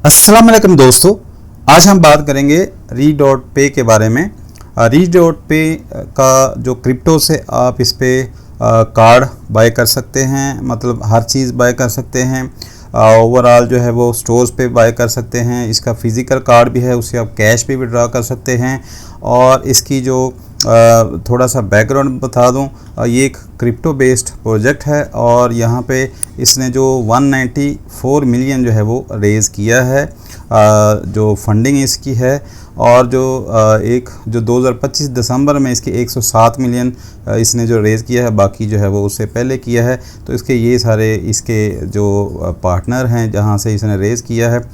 अस्सलाम वालेकुम दोस्तों, आज हम बात करेंगे री.पे के बारे में। री.पे का जो क्रिप्टो से आप इस पे कार्ड बाय कर सकते हैं, मतलब हर चीज़ बाय कर सकते हैं। ओवरऑल जो है वो स्टोर्स पे बाय कर सकते हैं। इसका फ़िज़िकल कार्ड भी है, उससे आप कैश भी विड्रॉ कर सकते हैं। और इसकी जो थोड़ा सा बैकग्राउंड बता दूं, ये एक क्रिप्टो बेस्ड प्रोजेक्ट है और यहाँ पे इसने जो 194 मिलियन जो है वो रेज़ किया है, जो फंडिंग इसकी है। और जो 2025 दिसंबर में इसके 107 मिलियन इसने जो रेज़ किया है, बाकी जो है वो उससे पहले किया है। तो इसके ये सारे इसके जो पार्टनर हैं जहाँ से इसने रेज़ किया है,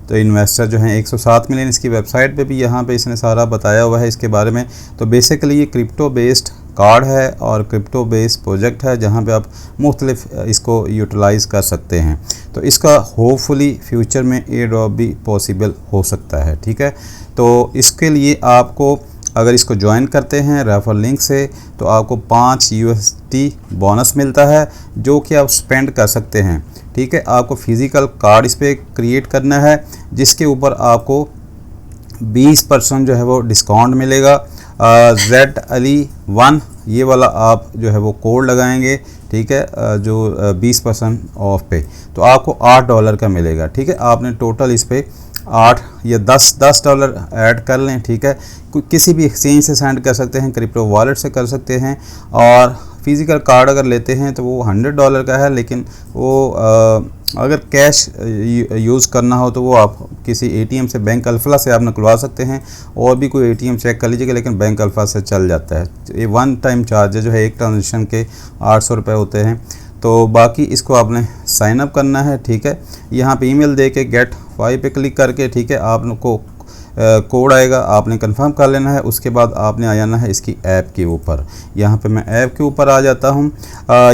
तो इन्वेस्टर जो हैं 107 मिलियन। इसकी वेबसाइट पे भी यहाँ पे इसने सारा बताया हुआ है इसके बारे में। तो बेसिकली ये क्रिप्टो बेस्ड कार्ड है और क्रिप्टो बेस्ड प्रोजेक्ट है जहाँ पे आप मुख्तलिफ इसको यूटिलाइज़ कर सकते हैं। तो इसका होपफुली फ्यूचर में एयर ड्रॉप भी पॉसिबल हो सकता है। ठीक है, तो इसके लिए आपको अगर इसको ज्वाइन करते हैं रेफर लिंक से तो आपको 5 USD बोनस मिलता है जो कि आप स्पेंड कर सकते हैं। ठीक है, आपको फ़िज़िकल कार्ड इस पर क्रिएट करना है जिसके ऊपर आपको 20% जो है वो डिस्काउंट मिलेगा। ZALI1 ये वाला आप जो है वो कोड लगाएंगे, ठीक है, जो 20% ऑफ पे, तो आपको $8 का मिलेगा। ठीक है, आपने टोटल इस पर 8 या 10 डॉलर ऐड कर लें। ठीक है, किसी भी एक्सचेंज से सेंड कर सकते हैं, क्रिप्टो वॉलेट से कर सकते हैं। और फ़िज़िकल कार्ड अगर लेते हैं तो वो $100 का है, लेकिन वो अगर कैश यूज़ करना हो तो वो आप किसी ATM से, बैंक अल्फा से आप निकलवा सकते हैं। और भी कोई ATM चेक कर लीजिएगा, लेकिन बैंक अल्फा से चल जाता है। ये वन टाइम चार्ज जो है एक ट्रांजेक्शन के 800 रुपये होते हैं। तो बाकी इसको आपने साइन अप करना है। ठीक है, यहाँ पे ईमेल दे के गेट 5 पे क्लिक करके, ठीक है, आपको कोड आएगा, आपने कंफर्म कर लेना है। उसके बाद आपने आ जाना है इसकी ऐप के ऊपर। यहाँ पे मैं ऐप के ऊपर आ जाता हूँ।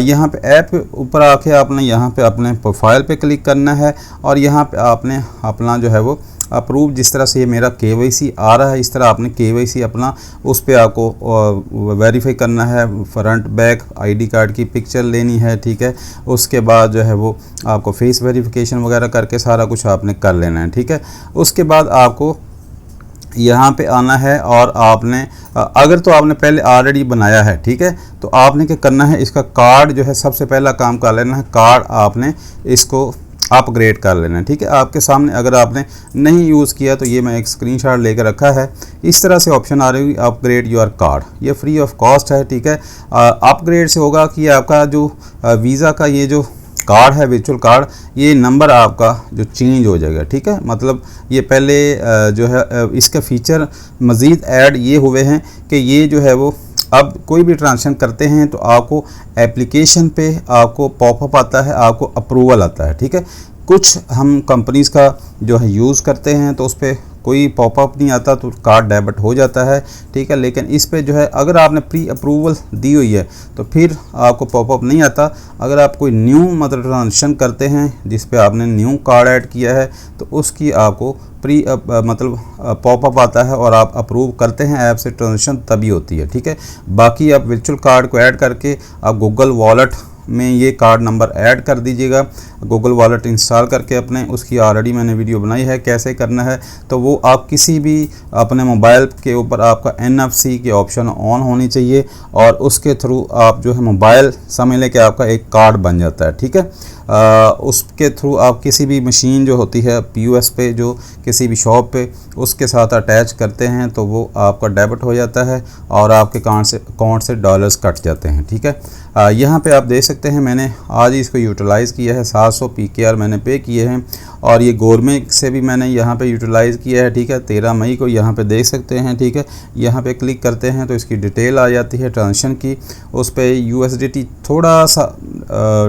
यहाँ पे ऐप ऊपर आके आपने यहाँ पे अपने प्रोफाइल पे क्लिक करना है और यहाँ पे आपने अपना जो है वो अप्रूव, जिस तरह से ये मेरा KYC आ रहा है इस तरह आपने KYC अपना उस पर आपको वेरीफाई करना है। फ्रंट बैक ID कार्ड की पिक्चर लेनी है। ठीक है, उसके बाद जो है वो आपको फेस वेरिफिकेशन वगैरह करके सारा कुछ आपने कर लेना है। ठीक है, उसके बाद आपको यहाँ पे आना है और आपने अगर तो आपने पहले ऑलरेडी बनाया है, ठीक है, तो आपने क्या करना है, इसका कार्ड जो है सबसे पहला काम कर लेना है। कार्ड आपने इसको अपग्रेड कर लेना है। ठीक है, आपके सामने अगर आपने नहीं यूज़ किया तो ये मैं एक स्क्रीनशॉट लेकर रखा है। इस तरह से ऑप्शन आ रही है अपग्रेड योर कार्ड, ये फ्री ऑफ कॉस्ट है। ठीक है, अपग्रेड से होगा कि आपका जो वीज़ा का ये जो कार्ड है, वर्चुअल कार्ड, ये नंबर आपका जो चेंज हो जाएगा। ठीक है, मतलब ये पहले जो है इसका फ़ीचर मज़ीद ऐड ये हुए हैं कि ये जो है वो अब कोई भी ट्रांजेक्शन करते हैं तो आपको एप्लीकेशन पे आपको पॉपअप आता है, आपको अप्रूवल आता है। ठीक है, कुछ हम कंपनीज़ का जो है यूज़ करते हैं तो उस पर कोई पॉपअप नहीं आता तो कार्ड डेबिट हो जाता है। ठीक है, लेकिन इस पे जो है अगर आपने प्री अप्रूवल दी हुई है तो फिर आपको पॉपअप नहीं आता। अगर आप कोई न्यू मतलब ट्रांजेक्शन करते हैं जिस पे आपने न्यू कार्ड ऐड किया है तो उसकी आपको प्री मतलब पॉपअप आता है और आप अप्रूव करते हैं ऐप से, ट्रांजेक्शन तभी होती है। ठीक है, बाकी आप वर्चुअल कार्ड को ऐड करके आप गूगल वॉलेट में ये कार्ड नंबर ऐड कर दीजिएगा। गूगल वॉलेट इंस्टॉल करके अपने, उसकी ऑलरेडी मैंने वीडियो बनाई है कैसे करना है। तो वो आप किसी भी अपने मोबाइल के ऊपर आपका NFC के ऑप्शन ऑन होनी चाहिए और उसके थ्रू आप जो है मोबाइल समझ लें कि आपका एक कार्ड बन जाता है। ठीक है, उसके थ्रू आप किसी भी मशीन जो होती है POS पे, जो किसी भी शॉप पे, उसके साथ अटैच करते हैं तो वो आपका डेबिट हो जाता है और आपके अकाउंट से डॉलर्स कट जाते हैं। ठीक है, यहाँ पे आप देख सकते हैं मैंने आज ही इसको यूटिलाइज़ किया है, 700 PKR मैंने पे किए हैं और ये गवर्नमेंट से भी मैंने यहाँ पे यूटिलाइज़ किया है। ठीक है, 13 मई को यहाँ पे देख सकते हैं। ठीक है, यहाँ पे क्लिक करते हैं तो इसकी डिटेल आ जाती है ट्रांजेक्शन की। उस पर USDT थोड़ा सा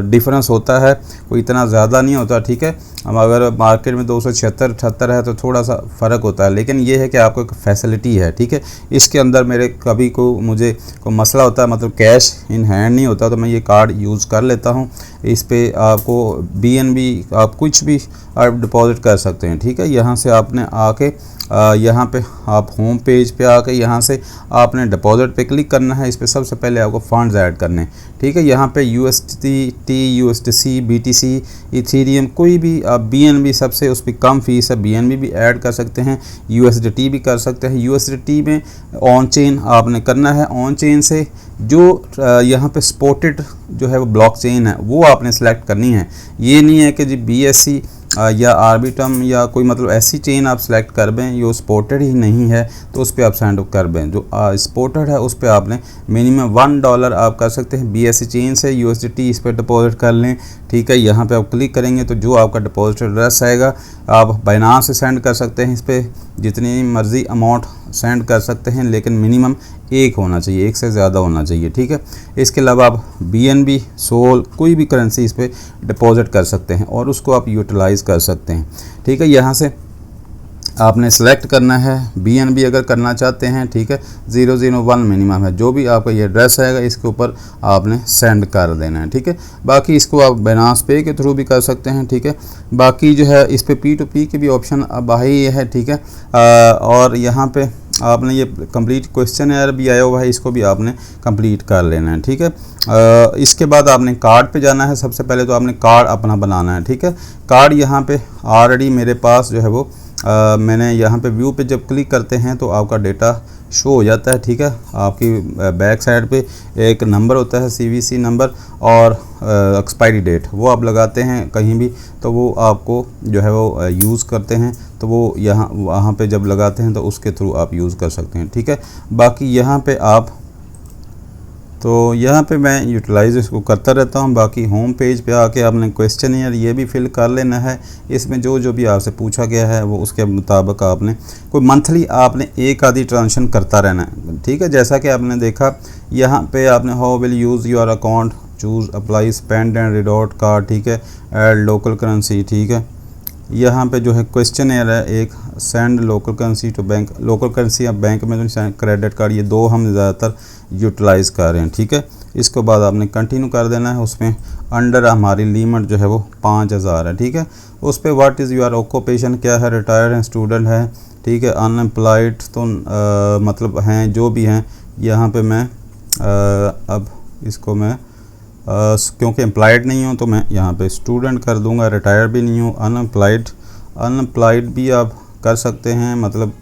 डिफरेंस होता है, कोई इतना ज़्यादा नहीं होता। ठीक है, हम अगर मार्केट में 276-78 है तो थोड़ा सा फ़र्क होता है, लेकिन ये है कि आपको एक फैसिलिटी है। ठीक है, इसके अंदर मेरे कभी मुझे कोई मसला होता है, मतलब कैश इन हैंड नहीं होता, तो मैं ये कार्ड यूज़ कर लेता हूँ। इस पे आपको BNB आप कुछ भी आप डिपॉजिट कर सकते हैं। ठीक है, यहाँ से आपने आके यहाँ पे आप होम पेज पे आके यहाँ से आपने डिपॉजिट पे क्लिक करना है। इस पर सबसे पहले आपको फंड्स ऐड करने हैं। ठीक है, यहाँ पे USDT, USDC, BTC, इथेरियम, कोई भी आप BNB, सबसे उस पर कम फीस है, BNB भी ऐड कर सकते हैं, USDT भी कर सकते हैं। USDT में ऑन चेन आपने करना है। ऑन चेन से जो यहाँ पे सपोर्टेड जो है वो ब्लॉक चेन है वो आपने सेलेक्ट करनी है। ये नहीं है कि जी BSC या आर्बिट्रम या कोई मतलब ऐसी चेन आप सेलेक्ट कर दें जो सपोर्टेड ही नहीं है तो उस पर आप साइन अप कर दें। जो सपोर्टेड है उस पर आपने मिनिमम $1 आप कर सकते हैं BSC चेन से। USDT इस पर डिपॉजिट कर लें। ठीक है, यहाँ पे आप क्लिक करेंगे तो जो आपका डिपॉजिट एड्रेस आएगा आप बाइनांस से सेंड कर सकते हैं। इस पर जितनी मर्ज़ी अमाउंट सेंड कर सकते हैं, लेकिन मिनिमम एक होना चाहिए, एक से ज़्यादा होना चाहिए। ठीक है, इसके अलावा आप BNB, सोल, कोई भी करेंसी इस पर डिपॉजिट कर सकते हैं और उसको आप यूटिलाइज़ कर सकते हैं। ठीक है, यहाँ से आपने सेलेक्ट करना है BNB अगर करना चाहते हैं। ठीक है, 001 मिनिमम है। जो भी आपका ये एड्रेस आएगा इसके ऊपर आपने सेंड कर देना है। ठीक है, बाकी इसको आप बाइनांस पे के थ्रू भी कर सकते हैं। ठीक है, बाकी जो है इस पर P2P के भी ऑप्शन अब आ ही है। ठीक है, और यहाँ पे आपने ये कंप्लीट क्वेश्चन भी आया हुआ है, इसको भी आपने कंप्लीट कर लेना है। ठीक है, इसके बाद आपने कार्ड पे जाना है। सबसे पहले तो आपने कार्ड अपना बनाना है। ठीक है, कार्ड यहाँ पे ऑलरेडी मेरे पास जो है वो मैंने यहाँ पे व्यू पे जब क्लिक करते हैं तो आपका डेटा शो हो जाता है। ठीक है, आपकी बैक साइड पे एक नंबर होता है CVC नंबर और एक्सपायरी डेट, वो आप लगाते हैं कहीं भी तो वो आपको जो है वो यूज़ करते हैं तो वो वहाँ पे जब लगाते हैं तो उसके थ्रू आप यूज़ कर सकते हैं। ठीक है, बाकी यहाँ पे आप तो यहाँ पे मैं यूटिलाइज़ इसको करता रहता हूँ। बाकी होम पेज पे आके आपने क्वेश्चनियर ये भी फिल कर लेना है। इसमें जो भी आपसे पूछा गया है वो उसके मुताबिक आपने कोई मंथली आपने एक आधी ट्रांजेक्शन करता रहना है। ठीक है, जैसा कि आपने देखा यहाँ पे आपने how will use your account, choose apply spend and reward card. ठीक है, ऐड लोकल करेंसी। ठीक है, यहाँ पे जो है क्वेश्चनियर है एक, send local currency to bank, local currency या बैंक में जो क्रेडिट कार्ड, ये दो हम ज़्यादातर यूटिलाइज़ कर रहे हैं। ठीक है, इसके बाद आपने कंटिन्यू कर देना है। उसमें अंडर हमारी लिमिट जो है वो 5000 है। ठीक है, उस पर व्हाट इज़ योर ऑक्यूपेशन क्या है, रिटायर्ड है, स्टूडेंट है। ठीक है, अनएम्प्लॉयड तो मतलब हैं जो भी हैं। यहाँ पे मैं अब इसको मैं क्योंकि एम्प्लॉयड नहीं हूँ तो मैं यहाँ पे स्टूडेंट कर दूँगा। रिटायर्ड भी नहीं हूँ, अनएम्प्लॉयड भी आप कर सकते हैं, मतलब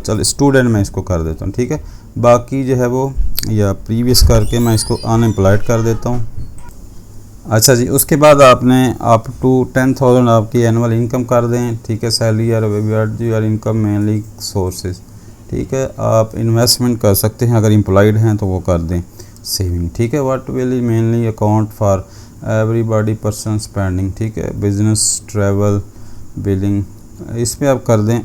चल स्टूडेंट में इसको कर देता हूँ। ठीक है, बाकी जो है वो या प्रीवियस करके मैं इसको अनएम्प्लॉयड कर देता हूँ। अच्छा जी, उसके बाद आपने अप टू 10,000 आपकी एनुअल इनकम कर दें। ठीक है, सैलरी और इनकम मेनली सोर्सेज। ठीक है, आप इन्वेस्टमेंट कर सकते हैं, अगर एम्प्लॉयड हैं तो वो कर दें। सेविंग, ठीक है, what will mainly account for everybody person spending. ठीक है, बिजनेस, ट्रैवल, बिलिंग, इसमें आप कर दें,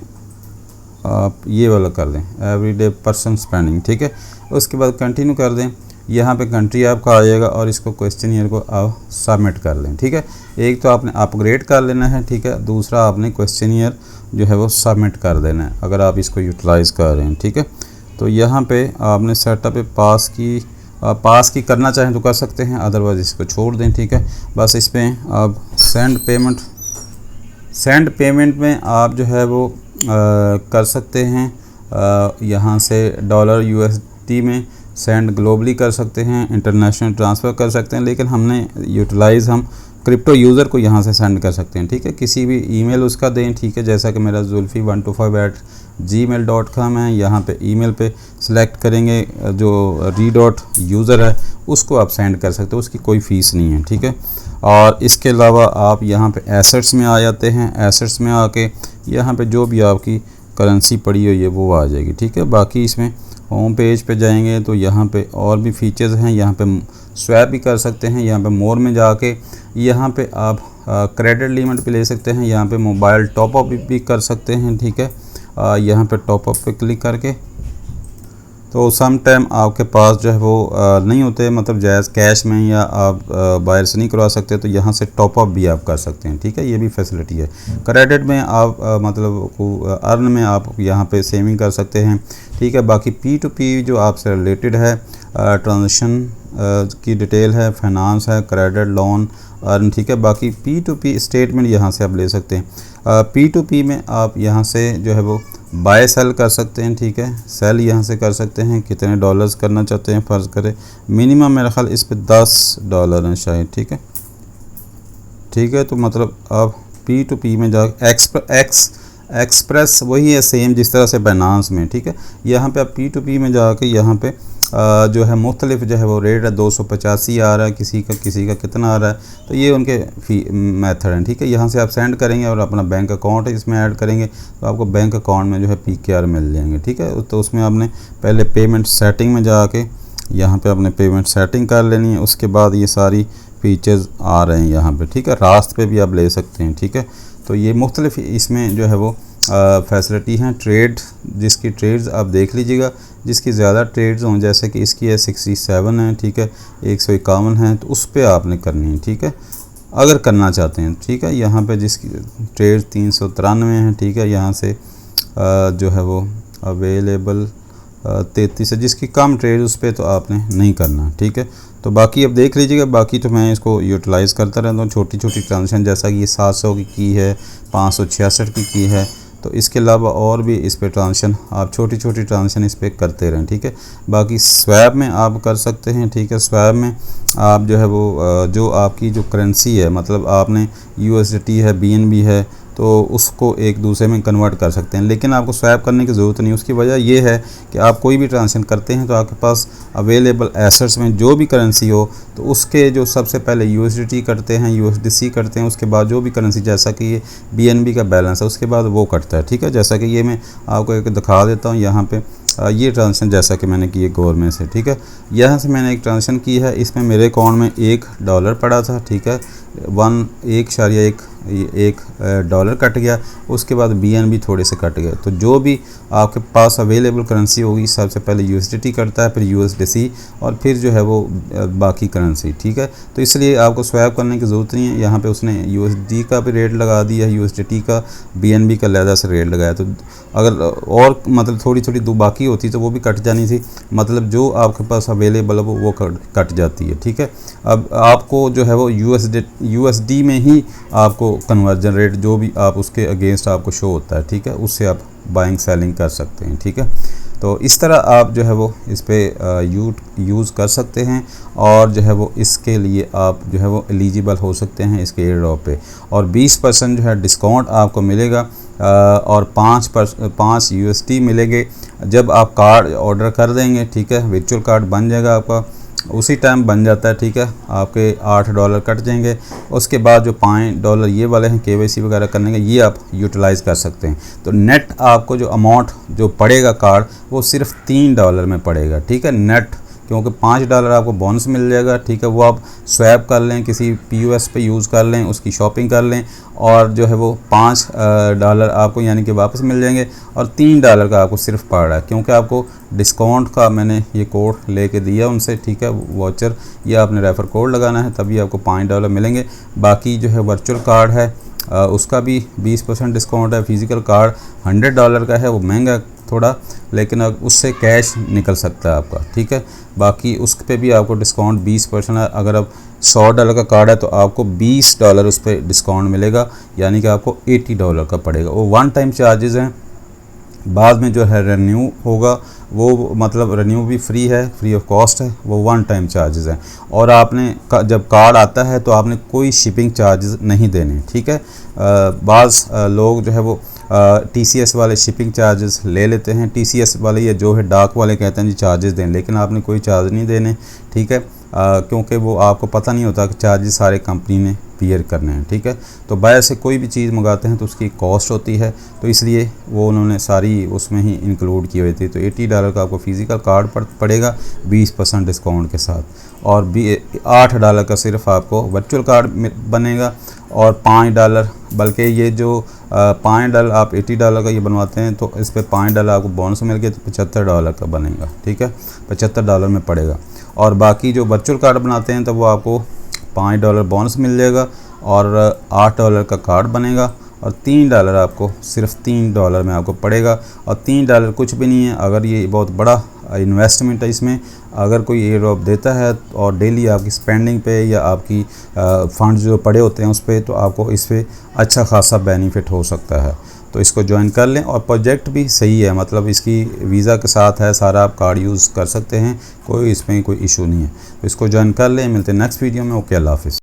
आप ये वाला कर दें एवरीडे पर्सन स्पेंडिंग। ठीक है, उसके बाद कंटिन्यू कर दें। यहाँ पे कंट्री आपका आ जाएगा और इसको क्वेश्चनियर को आप सबमिट कर लें। ठीक है, एक तो आपने अपग्रेड कर लेना है। ठीक है, दूसरा आपने क्वेश्चनियर जो है वो सबमिट कर देना है अगर आप इसको यूटिलाइज़ कर रहे हैं। ठीक है, तो यहाँ पे आपने सेटअप पे पास की करना चाहें तो कर सकते हैं, अदरवाइज़ इसको छोड़ दें। ठीक है, बस इस पर आप सेंड पेमेंट में आप जो है वो कर सकते हैं। यहाँ से $USD में सेंड ग्लोबली कर सकते हैं, इंटरनेशनल ट्रांसफ़र कर सकते हैं, लेकिन हमने यूटिलाइज़ हम क्रिप्टो यूज़र को यहाँ से सेंड कर सकते हैं। ठीक है, किसी भी ईमेल उसका दें। ठीक है, जैसा कि मेरा zulfi125@gmail.com है। यहाँ पे ईमेल पे सिलेक्ट करेंगे जो रीडॉट यूज़र है उसको आप सेंड कर सकते हो, उसकी कोई फ़ीस नहीं है। ठीक है, और इसके अलावा आप यहाँ पे एसेट्स में आ जाते हैं। एसेट्स में आके यहाँ पे जो भी आपकी करेंसी पड़ी हुई है वो आ जाएगी। ठीक है, बाकी इसमें होम पेज पे जाएंगे तो यहाँ पे और भी फीचर्स हैं। यहाँ पे स्वैप भी कर सकते हैं। यहाँ पे मोर में जाके यहाँ पे आप क्रेडिट लिमिट पे ले सकते हैं। यहाँ पे मोबाइल टॉपअप भी कर सकते हैं। ठीक है, यहाँ पे टॉपअप पे क्लिक करके तो सम टाइम आपके पास जो है वो नहीं होते, मतलब जायज़ कैश में या आप बाहर से नहीं करवा सकते तो यहाँ से टॉपअप भी आप कर सकते हैं। ठीक है, ये भी फैसिलिटी है। क्रेडिट में आप मतलब अर्न में आप यहाँ पे सेविंग कर सकते हैं। ठीक है, बाकी P2P जो आपसे रिलेटेड है, ट्रांजेक्शन की डिटेल है, फाइनेंस है, क्रेडिट, लोन, अर्न, ठीक है। बाकी P2P स्टेटमेंट यहाँ से आप ले सकते हैं। P2P में आप यहाँ से जो है वो बाय सेल कर सकते हैं, ठीक है। सेल यहाँ से कर सकते हैं, कितने डॉलर्स करना चाहते हैं फ़र्ज़ करें, मिनिमम मेरा ख्याल इस पे $10 हैं शायद, ठीक है, ठीक है। तो मतलब आप P2P में जा एक्सप्रेस वही है सेम जिस तरह से बाइनांस में, ठीक है। यहाँ पे आप P2P में जाके यहाँ पे जो है मुख्तलिफ जो है वो रेट है, 285 आ रहा है, किसी का कितना आ रहा है, तो ये उनके मेथड हैं, ठीक है। यहाँ से आप सेंड करेंगे और अपना बैंक अकाउंट इसमें ऐड करेंगे तो आपको बैंक अकाउंट में जो है PKR मिल जाएंगे, ठीक है। तो उसमें आपने पहले पेमेंट सेटिंग में जाके यहाँ पे आपने पेमेंट सेटिंग कर लेनी है, उसके बाद ये सारी फीचर्स आ रहे हैं यहाँ पे, ठीक है। रास्त पे भी आप ले सकते हैं, ठीक है। तो ये मुख्तलिफ इसमें जो है वो फैसिलिटी हैं। ट्रेड जिसकी ट्रेड्स आप देख लीजिएगा, जिसकी ज़्यादा ट्रेड्स हों, जैसे कि इसकी है 67 है, ठीक है, 151 है, तो उस पर आपने करनी है, ठीक है, अगर करना चाहते हैं, ठीक है। यहाँ पे जिसकी ट्रेड 393 है, ठीक है, यहाँ से जो है वो अवेलेबल 33 है, जिसकी कम ट्रेड उस पर तो आपने नहीं करना, ठीक है। तो बाकी अब देख लीजिएगा, बाकी तो मैं इसको यूटिलाइज़ करता रहता हूँ, छोटी छोटी ट्रांजेक्शन, जैसा कि ये 700 की है, 566 की है, तो इसके अलावा और भी इस पे ट्रांजेक्शन आप छोटी छोटी ट्रांजेक्शन इस पर करते रहें, ठीक है। बाकी स्वैप में आप कर सकते हैं, ठीक है। स्वैप में आप जो है वो जो आपकी जो करेंसी है, मतलब आपने USDT है, BNB है, तो उसको एक दूसरे में कन्वर्ट कर सकते हैं, लेकिन आपको स्वैप करने की ज़रूरत नहीं। उसकी वजह यह है कि आप कोई भी ट्रांजेक्शन करते हैं तो आपके पास अवेलेबल एसेट्स में जो भी करेंसी हो, तो उसके जो सबसे पहले USDT करते हैं, USDC करते हैं, उसके बाद जो भी करेंसी, जैसा कि ये BNB का बैलेंस है, उसके बाद वो कटता है, ठीक है। जैसा कि ये मैं आपको एक दिखा देता हूँ, यहाँ पर ये ट्रांजेक्शन जैसा कि मैंने की है गवर्नमेंट से, ठीक है। यहाँ से मैंने एक ट्रांजेक्शन की है, इसमें मेरे अकाउंट में $1 पड़ा था, ठीक है, 1 डॉलर कट गया, उसके बाद BNB थोड़े से कट गए। तो जो भी आपके पास अवेलेबल करेंसी होगी, सबसे पहले USDT करता है, फिर USDC और फिर जो है वो बाकी करेंसी, ठीक है। तो इसलिए आपको स्वैप करने की ज़रूरत नहीं है। यहाँ पे उसने USD का भी रेट लगा दिया है, USDT का, BNB का लहदा से रेट लगाया। तो अगर और मतलब थोड़ी थोड़ी दो बाकी होती तो वो भी कट जानी थी, मतलब जो आपके पास अवेलेबल है वो कट जाती है, ठीक है। अब आपको जो है वो USD में ही आपको कन्वर्जन रेट जो भी आप उसके अगेंस्ट आपको शो होता है, ठीक है, उससे आप बाइंग सेलिंग कर सकते हैं, ठीक है। तो इस तरह आप जो है वो इस पर यूज़ कर सकते हैं और जो है वो इसके लिए आप जो है वो एलिजिबल हो सकते हैं इसके एयर ड्रॉप पे, और 20% जो है डिस्काउंट आपको मिलेगा और 5 USD मिलेंगे जब आप कार्ड ऑर्डर कर देंगे, ठीक है। वर्चुअल कार्ड बन जाएगा आपका, उसी टाइम बन जाता है, ठीक है। आपके $8 कट जाएंगे, उसके बाद जो $5 ये वाले हैं KYC वगैरह करने के, ये आप यूटिलाइज़ कर सकते हैं। तो नेट आपको जो अमाउंट जो पड़ेगा कार्ड, वो सिर्फ $3 में पड़ेगा, ठीक है, नेट, क्योंकि $5 आपको बोनस मिल जाएगा, ठीक है। वो आप स्वैप कर लें, किसी POS पे यूज़ कर लें, उसकी शॉपिंग कर लें, और जो है वो $5 आपको यानी कि वापस मिल जाएंगे, और $3 का आपको सिर्फ पड़ रहा है, क्योंकि आपको डिस्काउंट का मैंने ये कोड लेके दिया उनसे, ठीक है, वाउचर, या आपने रेफ़र कोड लगाना है तभी आपको $5 मिलेंगे। बाकी जो है वर्चुअल कार्ड है उसका भी 20% डिस्काउंट है। फ़िज़िकल कार्ड $100 का है, वो महंगा थोड़ा, लेकिन अब उससे कैश निकल सकता है आपका, ठीक है। बाकी उस पे भी आपको डिस्काउंट 20% है। अगर अब $100 का कार्ड है तो आपको $20 उस पर डिस्काउंट मिलेगा, यानी कि आपको $80 का पड़ेगा। वो वन टाइम चार्जेज़ हैं, बाद में जो है रेन्यू होगा, वो मतलब रेन्यू भी फ्री है, फ्री ऑफ कॉस्ट है, वो वन टाइम चार्जेस हैं। और आपने जब कार्ड आता है तो आपने कोई शिपिंग चार्जेस नहीं देने, ठीक है। बाज़ लोग जो है वो TCS वाले शिपिंग चार्जेस ले लेते हैं, TCS वाले या जो है डाक वाले कहते हैं जी चार्जेस दें, लेकिन आपने कोई चार्ज नहीं देने, ठीक है, क्योंकि वो आपको पता नहीं होता कि चार्जेस सारे कंपनी ने बियर करने हैं, ठीक है। तो बाहर से कोई भी चीज़ मंगाते हैं तो उसकी कॉस्ट होती है, तो इसलिए वो उन्होंने सारी उसमें ही इंक्लूड की हुई थी। तो $80 का आपको फ़िज़िकल कार्ड पड़ेगा 20% डिस्काउंट के साथ, और $8 का सिर्फ आपको वर्चुअल कार्ड बनेगा, और $5 बल्कि ये जो $5 आप $80 का ये बनवाते हैं तो इस पर $5 आपको बोनस मिल गया, तो $75 का बनेगा, ठीक है, $75 में पड़ेगा। और बाकी जो वर्चुअल कार्ड बनाते हैं तो वो आपको $5 बोनस मिल जाएगा और $8 का कार्ड बनेगा, और $3 आपको सिर्फ $3 में आपको पड़ेगा। और $3 कुछ भी नहीं है। अगर ये बहुत बड़ा इन्वेस्टमेंट है, इसमें अगर कोई एयर ड्रॉप देता है और डेली आपकी स्पेंडिंग पे या आपकी फंड जो पड़े होते हैं उस पर, तो आपको इस पर अच्छा खासा बेनिफिट हो सकता है। तो इसको ज्वाइन कर लें। और प्रोजेक्ट भी सही है, मतलब इसकी वीज़ा के साथ है सारा, आप कार्ड यूज़ कर सकते हैं, कोई इसमें कोई इशू नहीं है। तो इसको ज्वाइन कर लें। मिलते हैं नेक्स्ट वीडियो में। ओके, अल्लाह हाफिज़।